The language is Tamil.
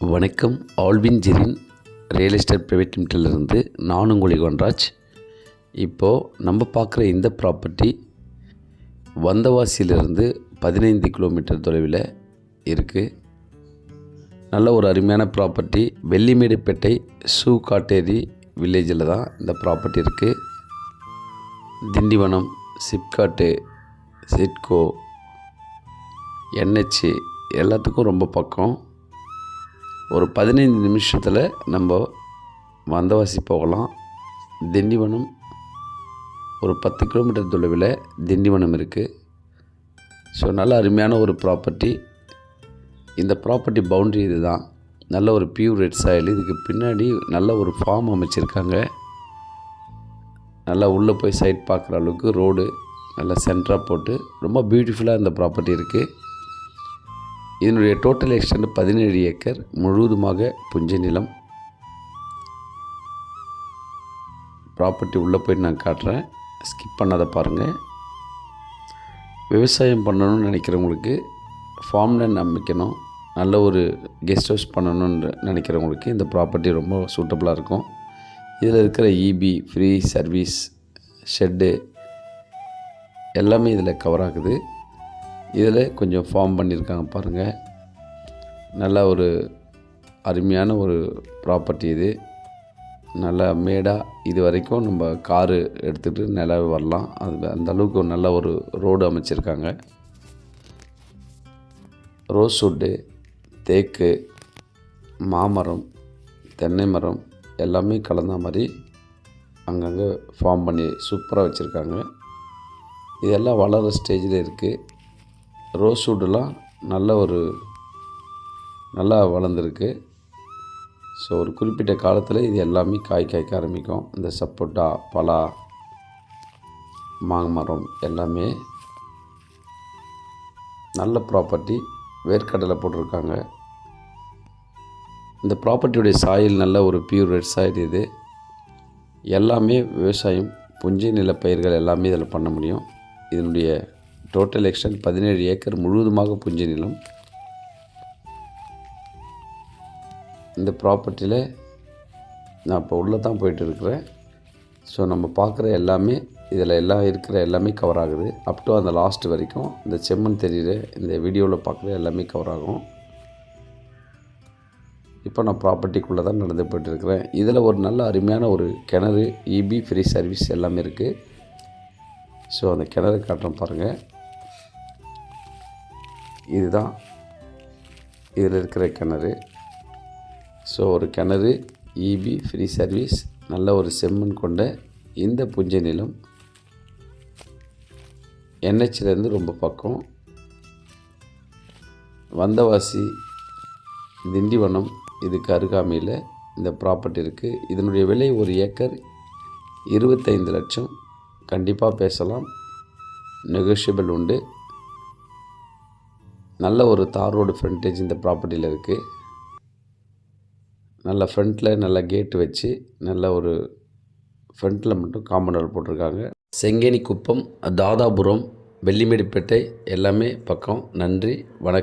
வணக்கம். Alvin Jerin real estate private லிமிட்டிலிருந்து நான் உங்கள் யுவன்ராஜ். இப்போது நம்ம பார்க்குற இந்த ப்ராப்பர்ட்டி வந்தவாசியிலிருந்து 15 கிலோமீட்டர் தொலைவில் இருக்குது. நல்ல ஒரு அருமையான ப்ராப்பர்ட்டி. வெள்ளிமேடுப்பேட்டை ஷூ காட்டேரி வில்லேஜில் தான் இந்த ப்ராப்பர்ட்டி இருக்குது. திண்டிவனம், சிப்காட்டு, சிட்கோ, NH எல்லாத்துக்கும் ரொம்ப பக்கம். ஒரு 15 நிமிஷத்தில் நம்ம வந்தவாசி போகலாம். திண்டிவனம் ஒரு 10 கிலோமீட்டர் தொலைவில் திண்டிவனம் இருக்குது. ஸோ நல்ல அருமையான ஒரு ப்ராப்பர்ட்டி. இந்த ப்ராப்பர்ட்டி பவுண்ட்ரி இது தான். நல்ல ஒரு பியூர் ரெட் சாயில். இதுக்கு பின்னாடி நல்ல ஒரு ஃபார்ம் அமைச்சிருக்காங்க. நல்லா உள்ளே போய் சைட் பார்க்குற அளவுக்கு ரோடு நல்லா சென்டராக போட்டு ரொம்ப பியூட்டிஃபுல்லாக இந்த ப்ராப்பர்ட்டி இருக்குது. இதனுடைய டோட்டல் எக்ஸ்டெண்ட் 17 ஏக்கர், முழுவதுமாக புஞ்சை நிலம். ப்ராப்பர்ட்டி உள்ளே போய் நான் காட்டுறேன், ஸ்கிப் பண்ணாத பாருங்கள். விவசாயம் பண்ணணும்னு நினைக்கிறவங்களுக்கு, ஃபார்ம் லேண்ட் அமைக்கணும், நல்ல ஒரு கெஸ்ட் ஹவுஸ் பண்ணணும்னு நினைக்கிறவங்களுக்கு இந்த ப்ராப்பர்ட்டி ரொம்ப சூட்டபுளாக இருக்கும். இதில் இருக்கிற EB, ஃப்ரீ சர்வீஸ், ஷெட்டு எல்லாமே இதில் கவர் ஆகுது. இதில் கொஞ்சம் ஃபார்ம் பண்ணியிருக்காங்க பாருங்கள். நல்ல ஒரு அருமையான ஒரு ப்ராப்பர்ட்டி இது. நல்லா மேடாக இது வரைக்கும் நம்ம காரு எடுத்துகிட்டு நல்லா வரலாம். அது அந்த அளவுக்கு ஒரு நல்ல ஒரு ரோடு அமைச்சிருக்காங்க. ரோஸ்வுட்டு, தேக்கு, மாமரம், தென்னை மரம் எல்லாமே கலந்த மாதிரி அங்கங்கே ஃபார்ம் பண்ணி சூப்பராக வச்சுருக்காங்க. இதெல்லாம் வளர்கிற ஸ்டேஜில் இருக்குது. ரோஸ்வுட்டெலாம் நல்லா வளர்ந்துருக்கு. ஸோ ஒரு குறிப்பிட்ட காலத்தில் இது எல்லாமே காய்க்க ஆரம்பிக்கும். இந்த சப்போட்டா, பலா, மாமரம் எல்லாமே நல்ல ப்ராப்பர்ட்டி. வேர்க்கடலை போட்டிருக்காங்க. இந்த ப்ராப்பர்ட்டியுடைய சாயில் நல்ல ஒரு பியூர் ரெட் சாயில். இது எல்லாமே விவசாயம், புஞ்சை நில பயிர்கள் எல்லாமே இதில் பண்ண முடியும். இதனுடைய டோட்டல் எக்ஸ்டெண்ட் 17 ஏக்கர், முழுவதுமாக புஞ்சை நிலம். இந்த ப்ராப்பர்ட்டியில் நான் இப்போ உள்ளே தான் போயிட்டு இருக்கிறேன். ஸோ நம்ம பார்க்குற எல்லாமே இதில் இருக்கிற எல்லாமே கவர் ஆகுது. அப் டு அந்த லாஸ்ட் வரைக்கும் இந்த செம்மண் தெரியுற இந்த வீடியோவில் பார்க்குற எல்லாமே கவர் ஆகும். இப்போ நான் ப்ராப்பர்ட்டிக்குள்ளே தான் நடந்து போய்ட்டுருக்கிறேன். இதில் ஒரு நல்ல அருமையான ஒரு கிணறு, EB, ஃப்ரீ சர்வீஸ் எல்லாமே இருக்குது. ஸோ அந்த கிணறு காட்டுறேன் பாருங்கள். இதுதான் இதில் இருக்கிற கிணறு. ஸோ ஒரு கிணறு, EB, ஃப்ரீ சர்வீஸ், நல்ல ஒரு செம்மண் கொண்ட இந்த புஞ்சை நிலம். NHலேருந்து ரொம்ப பக்கம். வந்தவாசி, திண்டிவனம் இதுக்கு அருகாமையில் இந்த ப்ராப்பர்ட்டி இருக்குது. இதனுடைய விலை ஒரு ஏக்கர் 25 லட்சம். கண்டிப்பாக பேசலாம், நெகோஷியபிள் உண்டு. நல்ல ஒரு தார் ரோடு ஃப்ரண்டேஜ் இந்த ப்ராப்பர்ட்டியில் இருக்குது. நல்ல ஃப்ரண்ட்டில் நல்ல கேட்டு வச்சு நல்ல ஒரு ஃப்ரண்ட்டில் மட்டும் காம்பவுண்ட் வால் போட்டிருக்காங்க. செங்கேணி குப்பம், தாதாபுரம், வெள்ளிமேடுப்பேட்டை எல்லாமே பக்கம். நன்றி, வணக்கம்.